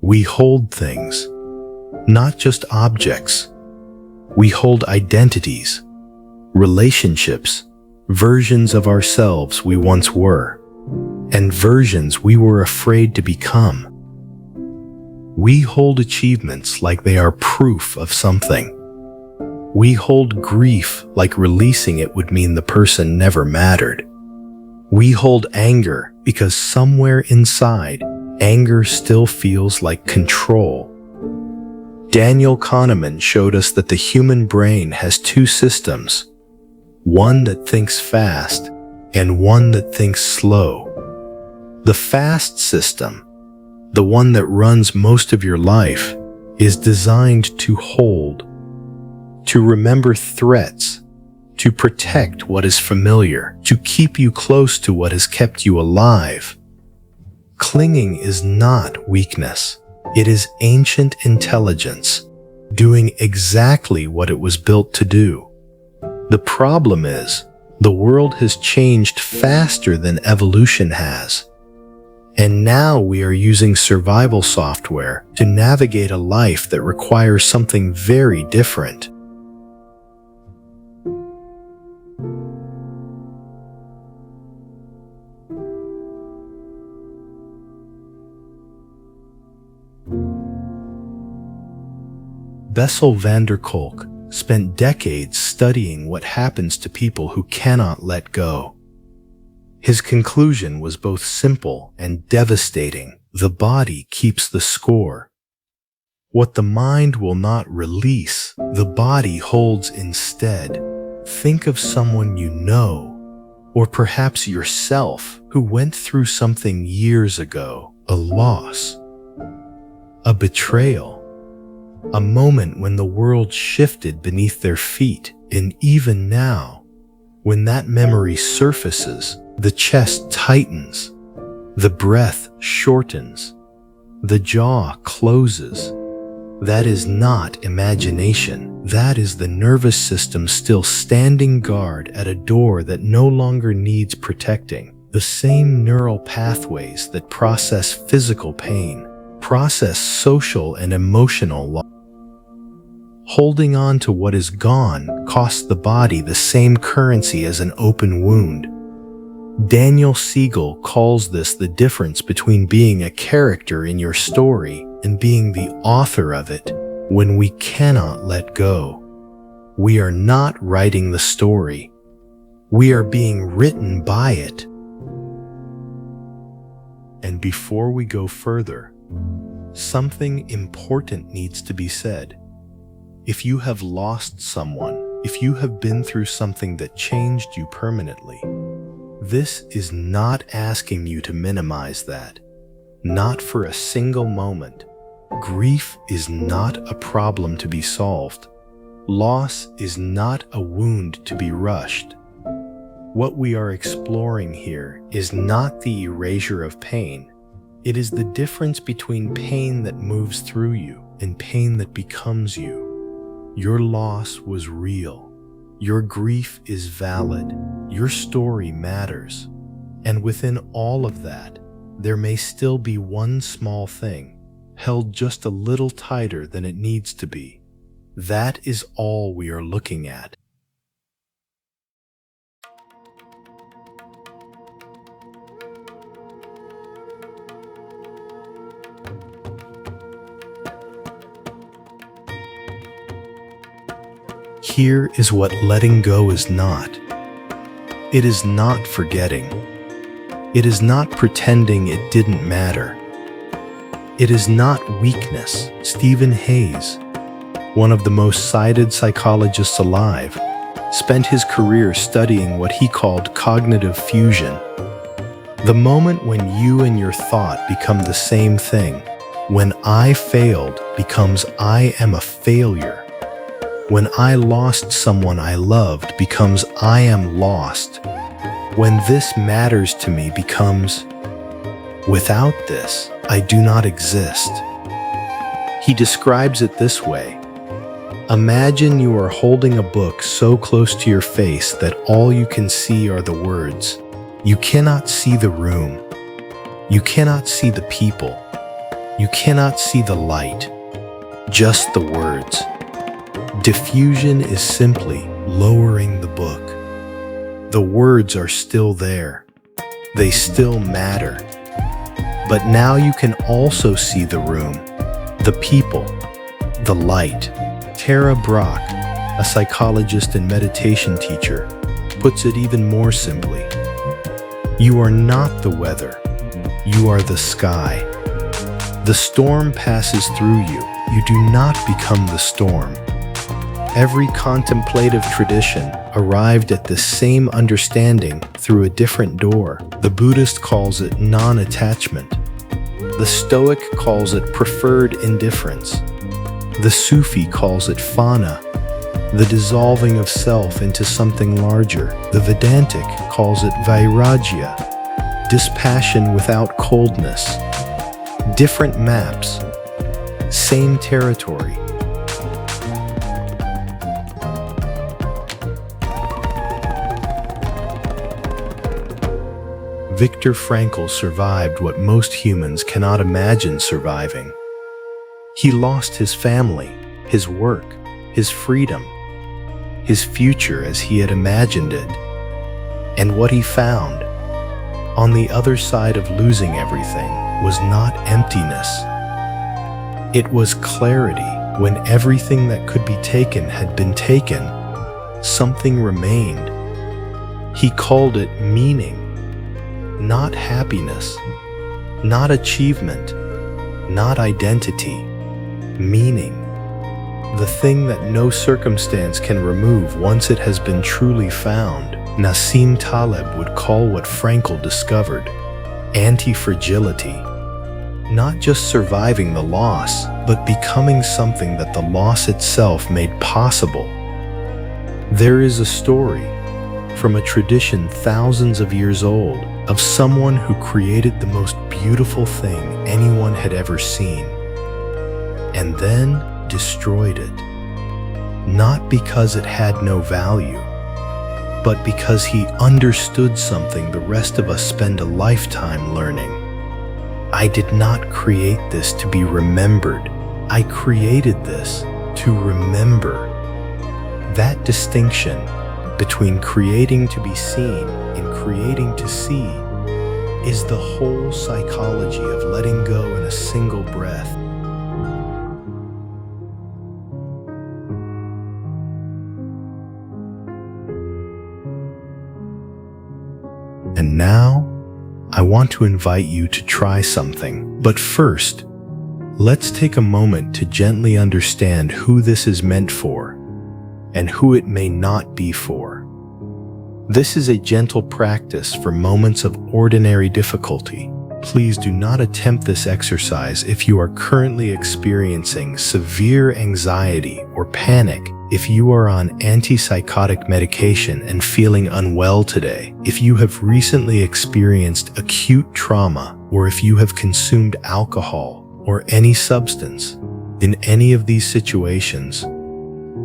We hold things, not just objects. We hold identities, relationships, versions of ourselves we once were, and versions we were afraid to become. We hold achievements like they are proof of something. We hold grief like releasing it would mean the person never mattered. We hold anger because somewhere inside, anger still feels like control. Daniel Kahneman showed us that the human brain has two systems, one that thinks fast and one that thinks slow. The fast system, the one that runs most of your life, is designed to hold, to remember threats, to protect what is familiar, to keep you close to what has kept you alive. Clinging is not weakness. It is ancient intelligence, doing exactly what it was built to do. The problem is, the world has changed faster than evolution has. And now we are using survival software to navigate a life that requires something very different. Bessel van der Kolk spent decades studying what happens to people who cannot let go. His conclusion was both simple and devastating. The body keeps the score. What the mind will not release, the body holds instead. Think of someone you know, or perhaps yourself, who went through something years ago, a loss, a betrayal, a moment when the world shifted beneath their feet, and even now, when that memory surfaces, the chest tightens, the breath shortens, the jaw closes. That is not imagination. That is the nervous system still standing guard at a door that no longer needs protecting. The same neural pathways that process physical pain, process social and emotional loss. Holding on to what is gone costs the body the same currency as an open wound. Daniel Siegel calls this the difference between being a character in your story and being the author of it. When we cannot let go, we are not writing the story. We are being written by it. And before we go further, something important needs to be said. If you have lost someone, if you have been through something that changed you permanently, this is not asking you to minimize that. Not for a single moment. Grief is not a problem to be solved. Loss is not a wound to be rushed. What we are exploring here is not the erasure of pain. It is the difference between pain that moves through you and pain that becomes you. Your loss was real. Your grief is valid. Your story matters. And within all of that, there may still be one small thing, held just a little tighter than it needs to be. That is all we are looking at. Here is what letting go is not. It is not forgetting. It is not pretending it didn't matter. It is not weakness. Stephen Hayes, one of the most cited psychologists alive, spent his career studying what he called cognitive fusion. The moment when you and your thought become the same thing, when I failed becomes I am a failure. When I lost someone I loved becomes I am lost. When this matters to me becomes without this, I do not exist. He describes it this way. Imagine you are holding a book so close to your face that all you can see are the words. You cannot see the room. You cannot see the people. You cannot see the light, just the words. Diffusion is simply lowering the book. The words are still there. They still matter. But now you can also see the room, the people, the light. Tara Brach, a psychologist and meditation teacher, puts it even more simply. You are not the weather. You are the sky. The storm passes through you. You do not become the storm. Every contemplative tradition arrived at the same understanding through a different door. The Buddhist calls it non-attachment. The Stoic calls it preferred indifference. The Sufi calls it fana, the dissolving of self into something larger. The Vedantic calls it vairagya, dispassion without coldness. Different maps, same territory. Viktor Frankl survived what most humans cannot imagine surviving. He lost his family, his work, his freedom, his future as he had imagined it. And what he found, on the other side of losing everything, was not emptiness. It was clarity. When everything that could be taken had been taken, something remained. He called it meaning. Not happiness, not achievement, not identity, meaning. The thing that no circumstance can remove once it has been truly found. Nassim Taleb would call what Frankl discovered antifragility. Not just surviving the loss, but becoming something that the loss itself made possible. There is a story from a tradition thousands of years old of someone who created the most beautiful thing anyone had ever seen, and then destroyed it. Not because it had no value, but because he understood something the rest of us spend a lifetime learning. I did not create this to be remembered. I created this to remember. That distinction between creating to be seen and creating to see is the whole psychology of letting go in a single breath. And now, I want to invite you to try something. But first, let's take a moment to gently understand who this is meant for and who it may not be for. This is a gentle practice for moments of ordinary difficulty. Please do not attempt this exercise if you are currently experiencing severe anxiety or panic, if you are on antipsychotic medication and feeling unwell today, if you have recently experienced acute trauma, or if you have consumed alcohol or any substance. In any of these situations,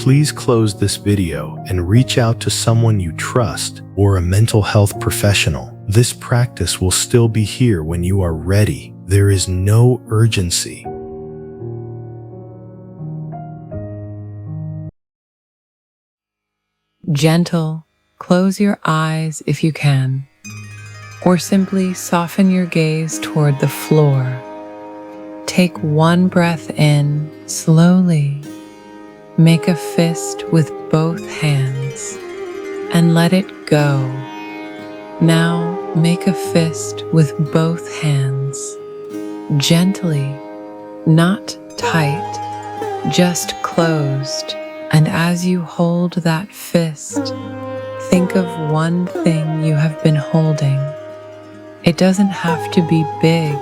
please close this video and reach out to someone you trust or a mental health professional. This practice will still be here when you are ready. There is no urgency. Gentle, close your eyes if you can, or simply soften your gaze toward the floor. Take one breath in slowly. Make a fist with both hands and let it go. Now make a fist with both hands, gently, not tight, just closed. And as you hold that fist, think of one thing you have been holding. It doesn't have to be big.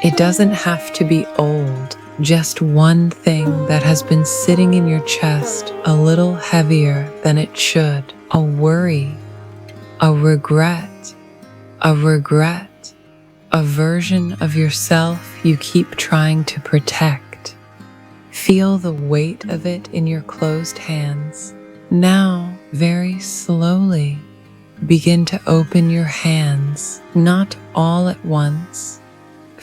It doesn't have to be old. Just one thing that has been sitting in your chest a little heavier than it should. A worry, a regret, a version of yourself you keep trying to protect. Feel the weight of it in your closed hands. Now, very slowly, begin to open your hands, not all at once.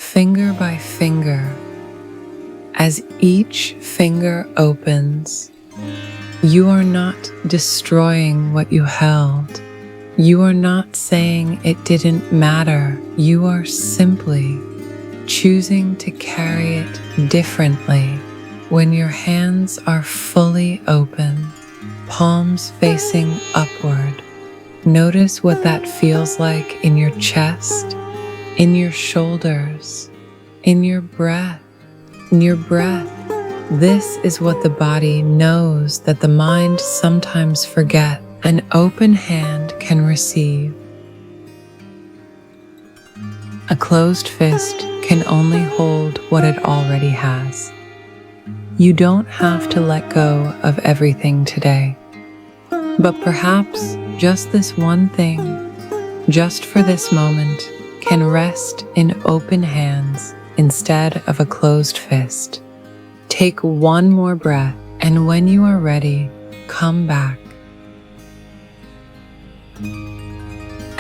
finger by finger. As each finger opens, you are not destroying what you held. You are not saying it didn't matter. You are simply choosing to carry it differently. When your hands are fully open, palms facing upward, notice what that feels like in your chest, in your shoulders, in your breath. This is what the body knows that the mind sometimes forgets. An open hand can receive. A closed fist can only hold what it already has. You don't have to let go of everything today, but perhaps just this one thing, just for this moment, can rest in open hands instead of a closed fist. Take one more breath, and when you are ready, come back.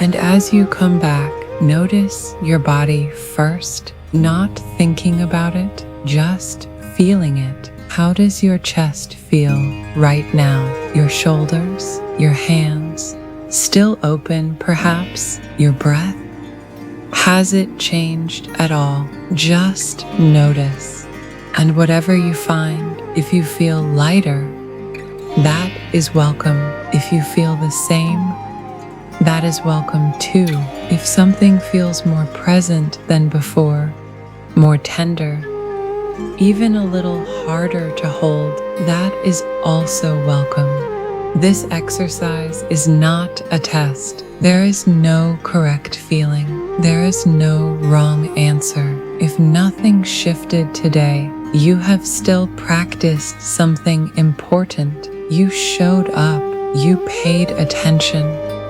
And as you come back, notice your body first, not thinking about it, just feeling it. How does your chest feel right now? Your shoulders, your hands, still open perhaps? Your breath? Has it changed at all? Just notice. And whatever you find, if you feel lighter, that is welcome. If you feel the same, that is welcome too. If something feels more present than before, more tender, even a little harder to hold, that is also welcome. This exercise is not a test. There is no correct feeling. There is no wrong answer. If nothing shifted today, you have still practiced something important. You showed up. You paid attention.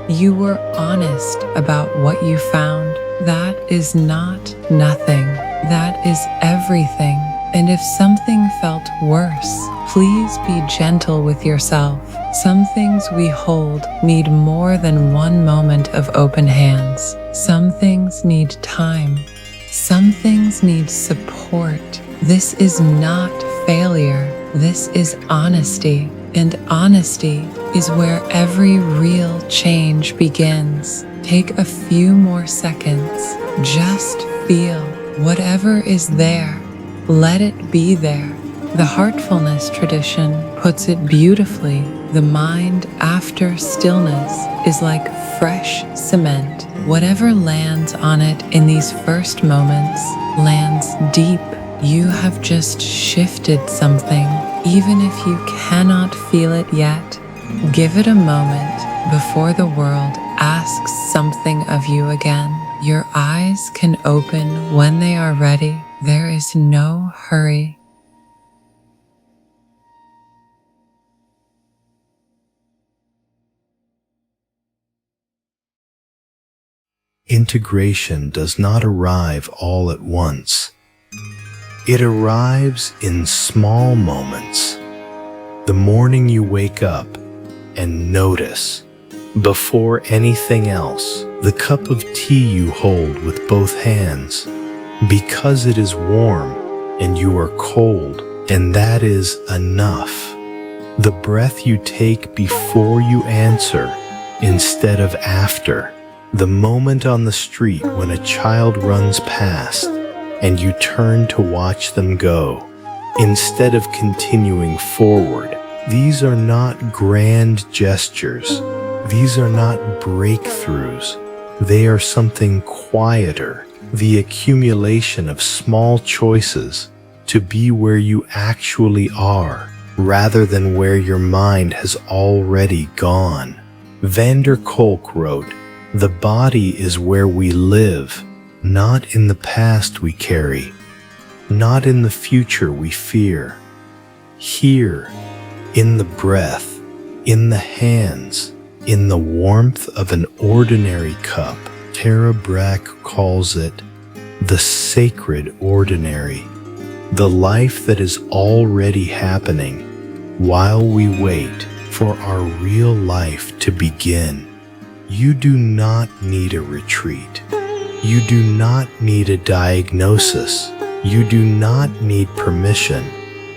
You were honest about what you found. That is not nothing. That is everything. And if something felt worse, please be gentle with yourself. Some things we hold need more than one moment of open hands. Some things need time. Some things need support. This is not failure. This is honesty. And honesty is where every real change begins. Take a few more seconds. Just feel whatever is there. Let it be there. The Heartfulness tradition puts it beautifully. The mind after stillness is like fresh cement. Whatever lands on it in these first moments lands deep. You have just shifted something. Even if you cannot feel it yet, give it a moment before the world asks something of you again. Your eyes can open when they are ready. There is no hurry. Integration does not arrive all at once. It arrives in small moments. The morning you wake up and notice, before anything else, the cup of tea you hold with both hands, because it is warm and you are cold, and that is enough. The breath you take before you answer instead of after. The moment on the street when a child runs past and you turn to watch them go, instead of continuing forward. These are not grand gestures. These are not breakthroughs. They are something quieter, the accumulation of small choices to be where you actually are, rather than where your mind has already gone. Kolk wrote, "The body is where we live, not in the past we carry, not in the future we fear. Here, in the breath, in the hands, in the warmth of an ordinary cup." Brach calls it the sacred ordinary, the life that is already happening while we wait for our real life to begin. You do not need a retreat. You do not need a diagnosis. You do not need permission.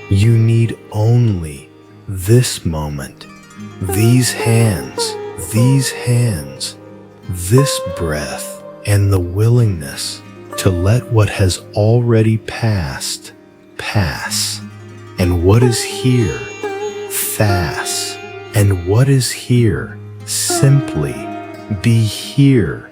You need only this moment, these hands, this breath, and the willingness to let what has already passed pass, and what is here pass, and what is here simply be here